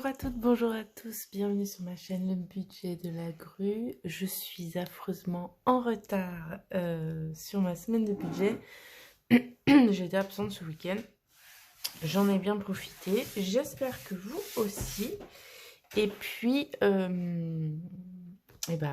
Bonjour à toutes, bonjour à tous, bienvenue sur ma chaîne Le Budget de la Grue. Je suis affreusement en retard sur ma semaine de budget. J'ai été absente ce week-end, j'en ai bien profité, j'espère que vous aussi. Et puis,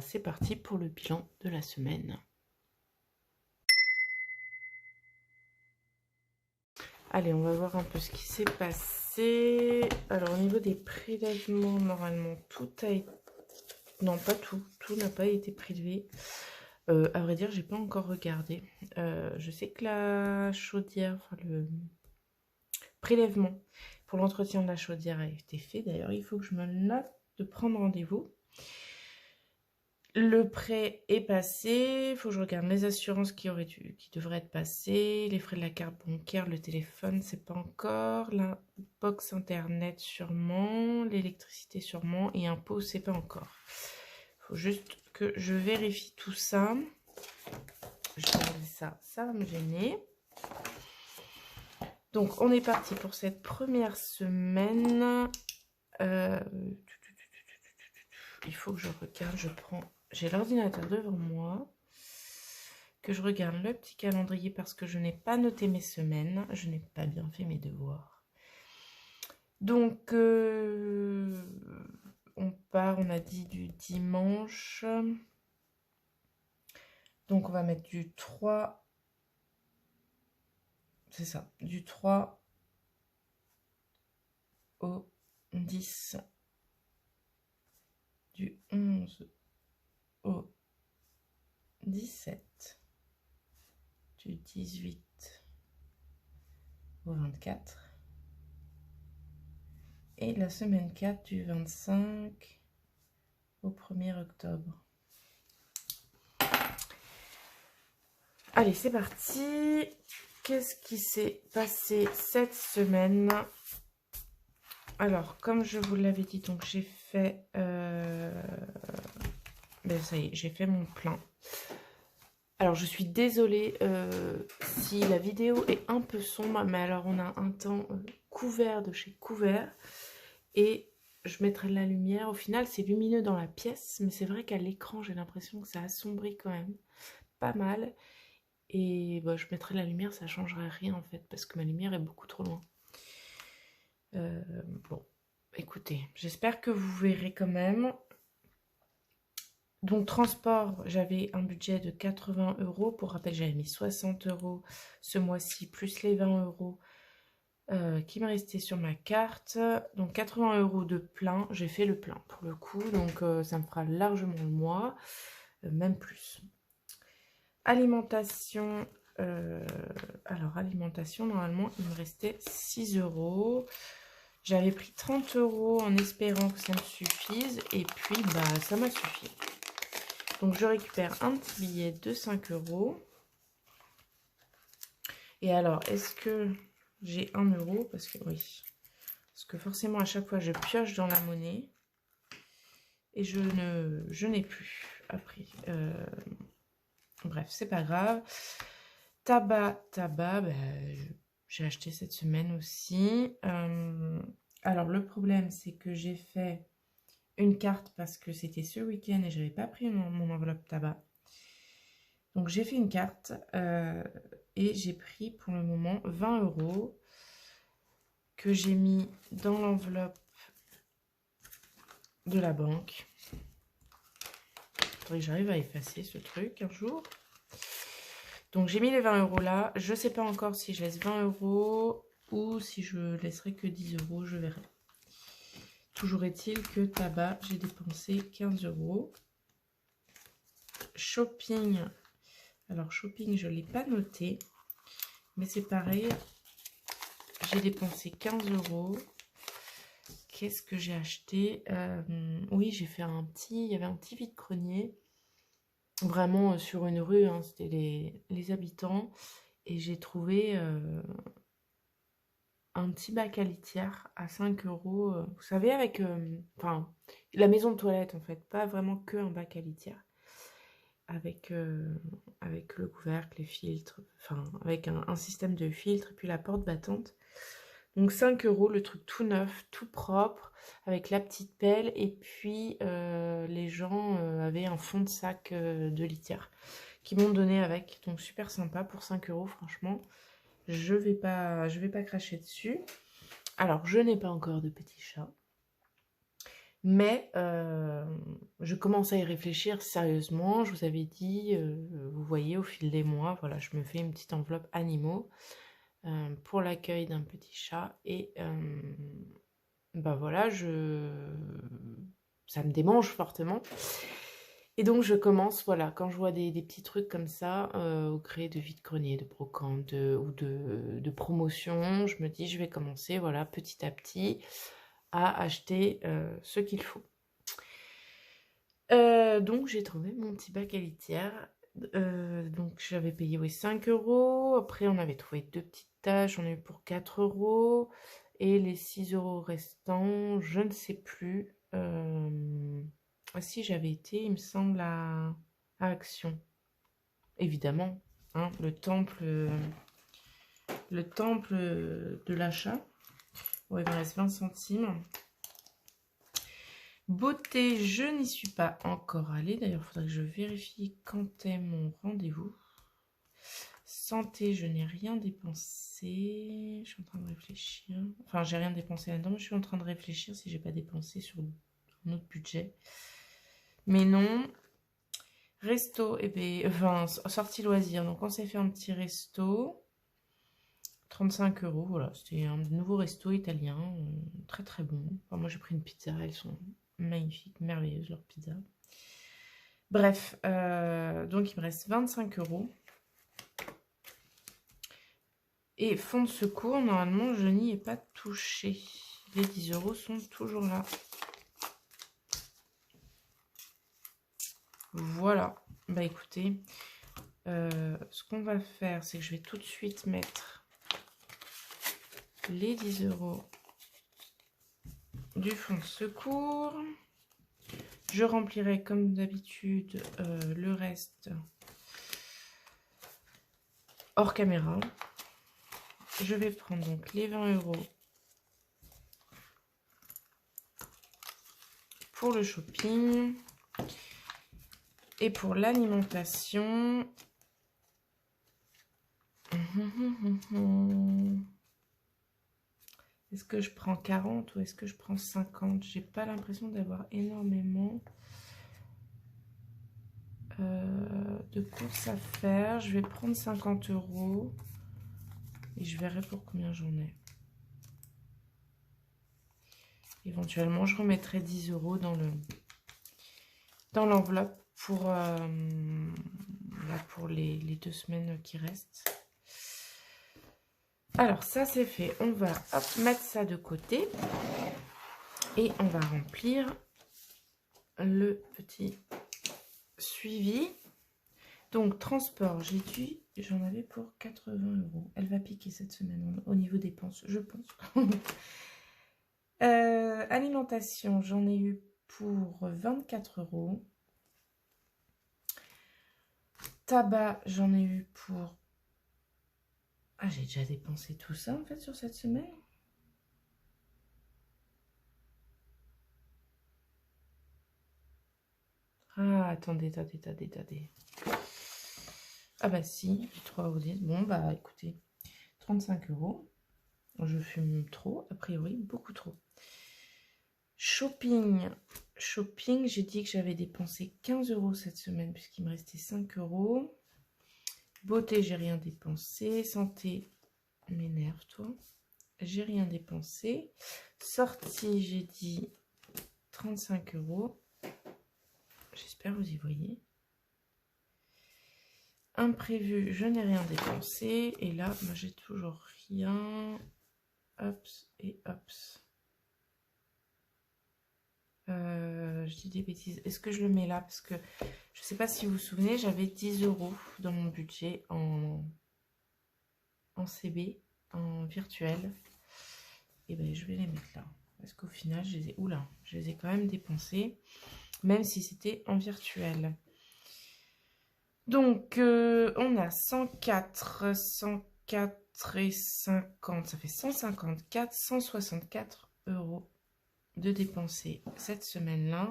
c'est parti pour le bilan de la semaine. Allez, on va voir un peu ce qui s'est passé. Alors, au niveau des prélèvements, normalement, tout a été... Non, pas tout. Tout n'a pas été prélevé. À vrai dire, j'ai pas encore regardé. Je sais que la chaudière, enfin le prélèvement pour l'entretien de la chaudière a été fait. D'ailleurs, il faut que je me note de prendre rendez-vous. Le prêt est passé. Il faut que je regarde les assurances qui devraient être passées. Les frais de la carte bancaire, le téléphone, c'est pas encore. La box internet, sûrement. L'électricité, sûrement. Et impôt, c'est pas encore. Il faut juste que je vérifie tout ça. Je vais regarder ça, ça va me gêner. Donc, on est parti pour cette première semaine. Il faut que je regarde, j'ai l'ordinateur devant moi, que je regarde le petit calendrier parce que je n'ai pas noté mes semaines. Je n'ai pas bien fait mes devoirs. Donc, on part, on a dit du dimanche. Donc, on va mettre du 3. C'est ça, du 3 au 10. Du 11 au 17. Du 18 au 24. Et la semaine 4 du 25 au 1er octobre. Allez, c'est parti. Qu'est-ce qui s'est passé cette semaine? Alors, comme je vous l'avais dit, donc j'ai fait... ça y est, j'ai fait mon plein. Alors, je suis désolée si la vidéo est un peu sombre, mais alors on a un temps couvert de chez Couvert. Et je mettrai de la lumière. Au final, c'est lumineux dans la pièce, mais c'est vrai qu'à l'écran, j'ai l'impression que ça assombrit quand même pas mal. Et je mettrai de la lumière, ça ne changerait rien en fait, parce que ma lumière est beaucoup trop loin. Bon, écoutez, j'espère que vous verrez quand même. Donc, transport, j'avais un budget de 80 €. Pour rappel, j'avais mis 60 € ce mois-ci, plus les 20 € qui me restaient sur ma carte. Donc, 80 € de plein. J'ai fait le plein pour le coup. Donc, ça me fera largement le mois, même plus. Alimentation. Alors, alimentation, normalement, il me restait 6 €. J'avais pris 30 € en espérant que ça me suffise. Et puis, ça m'a suffi. Donc, je récupère un petit billet de 5 €. Et alors, est-ce que j'ai 1 €? Parce que oui. Parce que forcément, à chaque fois, je pioche dans la monnaie. Et je n'ai plus après. Bref, c'est pas grave. Tabac, j'ai acheté cette semaine aussi. Alors, le problème, c'est que j'ai fait une carte parce que c'était ce week-end et je n'avais pas pris mon enveloppe tabac. Donc, j'ai fait une carte et j'ai pris pour le moment 20 € que j'ai mis dans l'enveloppe de la banque. Il faudrait que j'arrive à effacer ce truc un jour. Donc, j'ai mis les 20 € là. Je ne sais pas encore si je laisse 20 € ou si je laisserai que 10 €. Je verrai. Toujours est-il que tabac, j'ai dépensé 15 €. Shopping. Alors, shopping, je ne l'ai pas noté. Mais c'est pareil. J'ai dépensé 15 €. Qu'est-ce que j'ai acheté? Oui, j'ai fait il y avait un petit vide-grenier. Vraiment sur une rue, hein, c'était les habitants. Et j'ai trouvé un petit bac à litière à 5 €. Vous savez, avec la maison de toilette en fait, pas vraiment que un bac à litière. Avec le couvercle, les filtres, enfin avec un système de filtre et puis la porte battante. Donc 5 euros, le truc tout neuf, tout propre, avec la petite pelle. Et puis les gens avaient un fond de sac de litière qui m'ont donné avec. Donc super sympa pour 5 euros, franchement. Je vais pas cracher dessus. Alors, je n'ai pas encore de petit chat. Mais je commence à y réfléchir sérieusement. Je vous avais dit, vous voyez, au fil des mois, voilà, je me fais une petite enveloppe animaux pour l'accueil d'un petit chat. Et bah voilà, ça me démange fortement. Et donc je commence, voilà, quand je vois des petits trucs comme ça, au gré de vide-grenier, de brocante ou de promotion, je me dis je vais commencer, voilà, petit à petit à acheter ce qu'il faut. Donc j'ai trouvé mon petit bac à litière. Donc j'avais payé, oui, 5 euros. Après on avait trouvé 2 petites tâches, on a eu pour 4 euros. Et les 6 euros restants, je ne sais plus. Ah si, j'avais été, il me semble, à Action. Évidemment, hein, le temple de l'achat. Ouais, il me reste 20 centimes. Beauté, je n'y suis pas encore allée. D'ailleurs, il faudrait que je vérifie quand est mon rendez-vous. Santé, je n'ai rien dépensé. Je suis en train de réfléchir. Enfin, j'ai rien dépensé là-dedans, mais je suis en train de réfléchir si j'ai pas dépensé sur un autre budget. Mais non. Resto, et bien, enfin, sortie loisir. Donc, on s'est fait un petit resto. 35 euros, voilà. C'était un nouveau resto italien. Très, très bon. Enfin, moi, j'ai pris une pizza. Elles sont magnifiques, merveilleuses, leurs pizzas. Bref, donc, il me reste 25 euros. Et fonds de secours, normalement, je n'y ai pas touché. Les 10 euros sont toujours là. Voilà. Bah écoutez, ce qu'on va faire, c'est que je vais tout de suite mettre les 10 euros du fonds de secours. Je remplirai comme d'habitude le reste hors caméra. Je vais prendre donc les 20 euros pour le shopping. Et pour l'alimentation, est-ce que je prends 40 ou est-ce que je prends 50? J'ai pas l'impression d'avoir énormément de courses à faire. Je vais prendre 50 euros et je verrai pour combien j'en ai. Éventuellement, je remettrai 10 euros dans l'enveloppe pour les 2 semaines qui restent. Alors, ça c'est fait. On va mettre ça de côté et on va remplir le petit suivi. Donc, transport, j'en avais pour 80 euros. Elle va piquer cette semaine au niveau dépenses, je pense. Alimentation, j'en ai eu pour 24 euros. Tabac, j'en ai eu pour... Ah, j'ai déjà dépensé tout ça, en fait, sur cette semaine. Ah, attendez. Ah bah si, 3 euros 10. Bon, bah écoutez, 35 euros. Je fume trop, a priori, beaucoup trop. Shopping, j'ai dit que j'avais dépensé 15 euros cette semaine, puisqu'il me restait 5 euros. Beauté, j'ai rien dépensé. Santé, m'énerve, toi. J'ai rien dépensé. Sortie, j'ai dit 35 euros. J'espère que vous y voyez. Imprévu, je n'ai rien dépensé. Et là, moi, j'ai toujours rien. Hops et hops. Je dis des bêtises. Est-ce que je le mets là? Parce que je ne sais pas si vous vous souvenez, j'avais 10 euros dans mon budget en CB, en virtuel. Et bien, je vais les mettre là. Parce qu'au final, je les ai quand même dépensés. Même si c'était en virtuel. Donc, on a 104, et 50, ça fait 154, 164 € de dépensés cette semaine-là.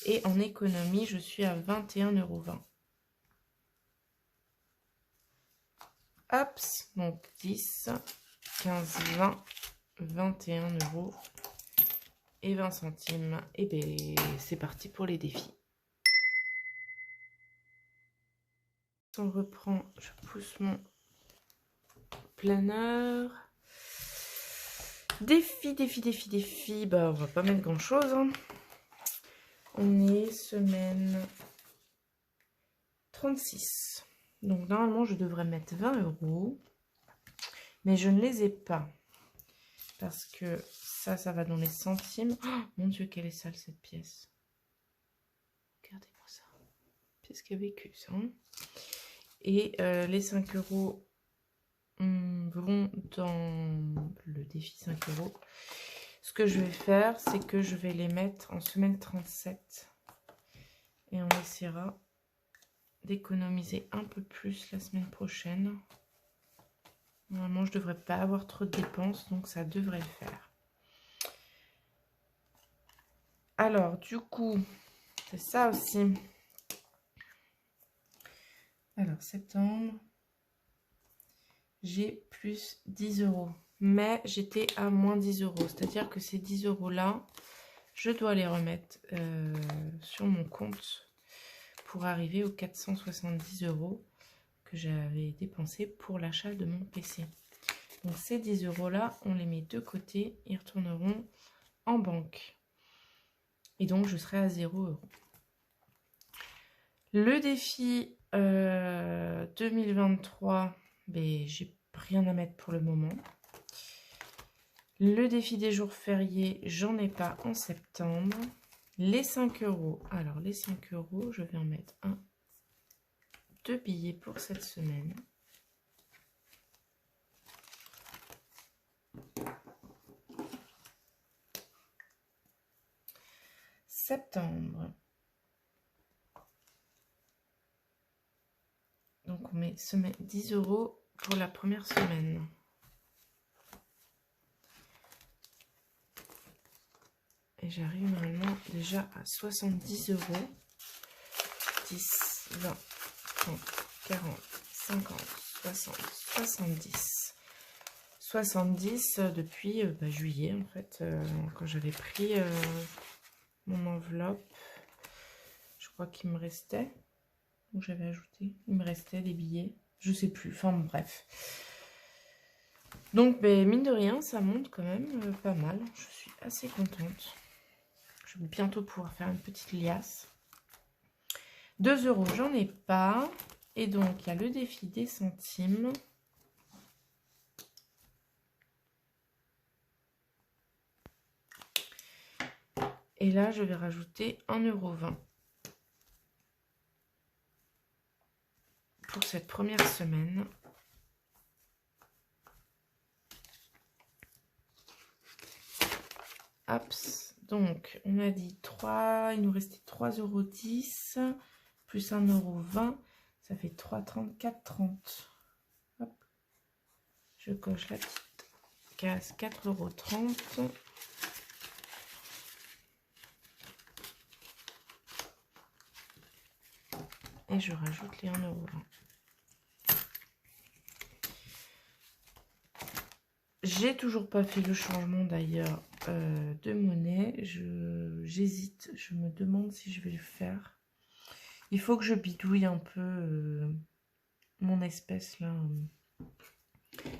Et en économie, je suis à 21,20 €. Hop, donc 10, 15, 20, 21,20 €. Et bien, c'est parti pour les défis. On reprend, je pousse mon planeur. Défi. Bah, on va pas mettre grand chose. Hein. On est semaine 36. Donc, normalement, je devrais mettre 20 €. Mais je ne les ai pas. Parce que ça va dans les centimes. Oh, mon Dieu, quelle est sale cette pièce. Regardez-moi ça. Pièce qui a vécu, ça. Hein. Et les 5 € vont dans le défi 5 €. Ce que je vais faire, c'est que je vais les mettre en semaine 37. Et on essaiera d'économiser un peu plus la semaine prochaine. Normalement, je ne devrais pas avoir trop de dépenses, donc ça devrait le faire. Alors, du coup, c'est ça aussi. Alors, septembre, j'ai plus 10 €. Mais j'étais à moins 10 €. C'est-à-dire que ces 10 € là, je dois les remettre sur mon compte pour arriver aux 470 € que j'avais dépensé pour l'achat de mon PC. Donc ces 10 € là, on les met de côté, ils retourneront en banque. Et donc je serai à 0 €. Le défi 2023, ben, j'ai rien à mettre pour le moment. Le défi des jours fériés, j'en ai pas en septembre. Les 5 €. Alors les 5 €, je vais en mettre 2 billets pour cette semaine. Septembre. Donc on met 10 € pour la première semaine. Et j'arrive normalement déjà à 70 €. 10, 20, 30, 40, 50, 60, 70. 70 depuis juillet en fait, quand j'avais pris mon enveloppe. Je crois qu'il me restait, ou j'avais ajouté, il me restait des billets, je sais plus, enfin bon, bref. Donc mine de rien, ça monte quand même pas mal, je suis assez contente. Je vais bientôt pouvoir faire une petite liasse. 2 €, j'en ai pas. Et donc, il y a le défi des centimes. Et là, je vais rajouter 1,20 € pour cette première semaine. Hop. Donc, on a dit 3, il nous restait 3,10 € plus 1,20 €. Ça fait 3,30, 4,30. Hop. Je coche la petite case 4,30 €. Et je rajoute les 1,20 €. J'ai toujours pas fait le changement d'ailleurs de monnaie. J'hésite, je me demande si je vais le faire. Il faut que je bidouille un peu mon espèce là.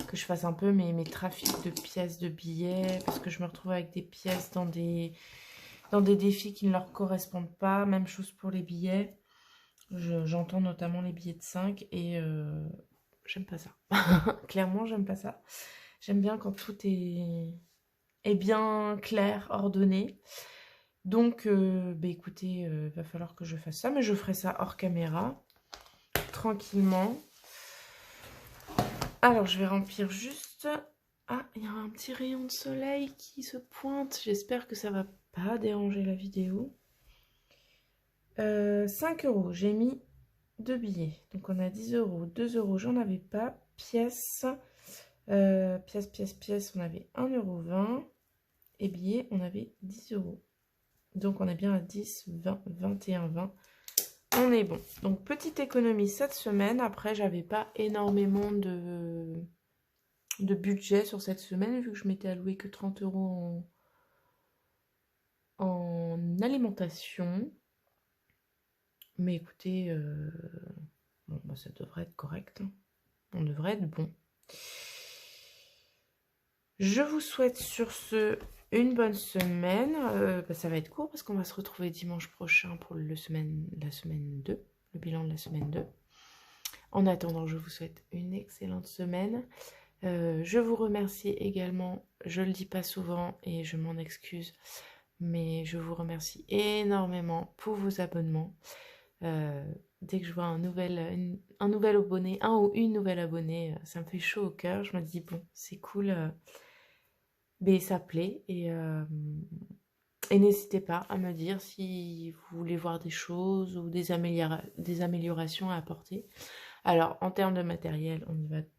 Que je fasse un peu mes trafics de pièces de billets. Parce que je me retrouve avec des pièces dans des défis qui ne leur correspondent pas. Même chose pour les billets. J'entends notamment les billets de 5 et j'aime pas ça. Clairement, j'aime pas ça. J'aime bien quand tout est bien clair, ordonné. Donc, écoutez, va falloir que je fasse ça. Mais je ferai ça hors caméra, tranquillement. Alors, je vais remplir juste... Ah, il y a un petit rayon de soleil qui se pointe. J'espère que ça va pas déranger la vidéo. 5 €, j'ai mis 2 billets. Donc, on a 10 €. 2 €, j'en avais pas. Pièce... Pièce, on avait 1,20 €. Et billets, on avait 10 €. Donc, on est bien à 10, 20, 21, 20. On est bon. Donc, petite économie cette semaine. Après, j'avais pas énormément de budget sur cette semaine, vu que je m'étais alloué que 30 € en alimentation. Mais écoutez, bon, bah, ça devrait être correct, hein. On devrait être bon. Je vous souhaite sur ce une bonne semaine. Bah, ça va être court parce qu'on va se retrouver dimanche prochain pour la semaine 2, le bilan de la semaine 2. En attendant, je vous souhaite une excellente semaine. Je vous remercie également, je le dis pas souvent et je m'en excuse, mais je vous remercie énormément pour vos abonnements. Dès que je vois un nouvel abonné, un ou une nouvelle abonnée, ça me fait chaud au cœur. Je me dis, bon, c'est cool, mais ça plaît. Et n'hésitez pas à me dire si vous voulez voir des choses ou des améliorations à apporter. Alors, en termes de matériel,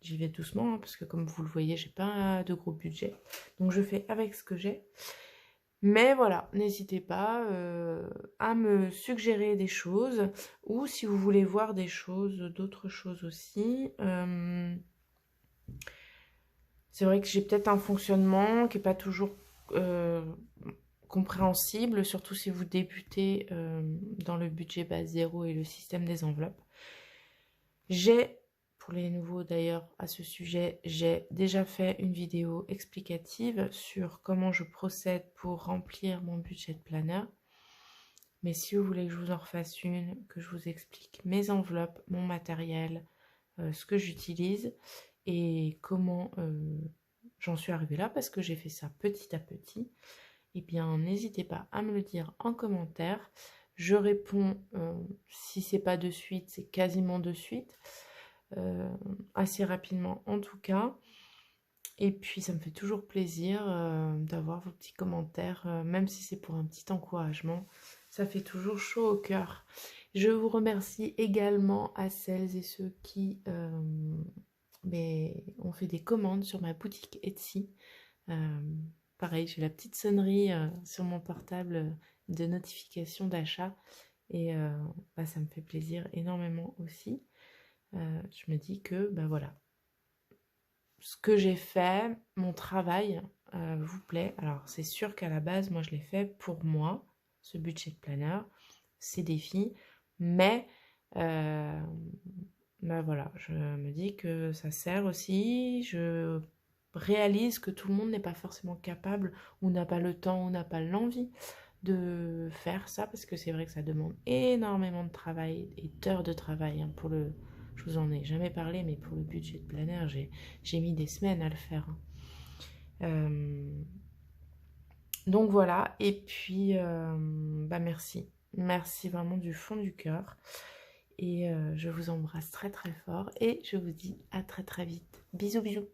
j'y vais doucement, hein, parce que comme vous le voyez, j'ai pas de gros budget. Donc, je fais avec ce que j'ai. Mais voilà, n'hésitez pas à me suggérer des choses ou si vous voulez voir d'autres choses aussi. C'est vrai que j'ai peut-être un fonctionnement qui n'est pas toujours compréhensible, surtout si vous débutez dans le budget base 0 et le système des enveloppes. Pour les nouveaux d'ailleurs à ce sujet, j'ai déjà fait une vidéo explicative sur comment je procède pour remplir mon budget planner. Mais si vous voulez que je vous en refasse une, que je vous explique mes enveloppes, mon matériel, ce que j'utilise et comment j'en suis arrivée là, parce que j'ai fait ça petit à petit, eh bien n'hésitez pas à me le dire en commentaire. Je réponds, si c'est pas de suite, c'est quasiment de suite. Assez rapidement en tout cas. Et puis ça me fait toujours plaisir d'avoir vos petits commentaires, même si c'est pour un petit encouragement. Ça fait toujours chaud au cœur. Je vous remercie également à celles et ceux qui ont fait des commandes sur ma boutique Etsy. Pareil, j'ai la petite sonnerie sur mon portable de notification d'achat. Et ça me fait plaisir énormément aussi. Je me dis que, voilà, ce que j'ai fait, mon travail vous plaît. Alors, c'est sûr qu'à la base, moi, je l'ai fait pour moi, ce budget planner, ces défis. Mais, voilà, je me dis que ça sert aussi. Je réalise que tout le monde n'est pas forcément capable ou n'a pas le temps ou n'a pas l'envie de faire ça, parce que c'est vrai que ça demande énormément de travail et d'heures de travail, hein, je vous en ai jamais parlé, mais pour le budget de planner, j'ai mis des semaines à le faire, hein. Donc voilà, et puis merci vraiment du fond du cœur, et je vous embrasse très très fort et je vous dis à très très vite. Bisous bisous.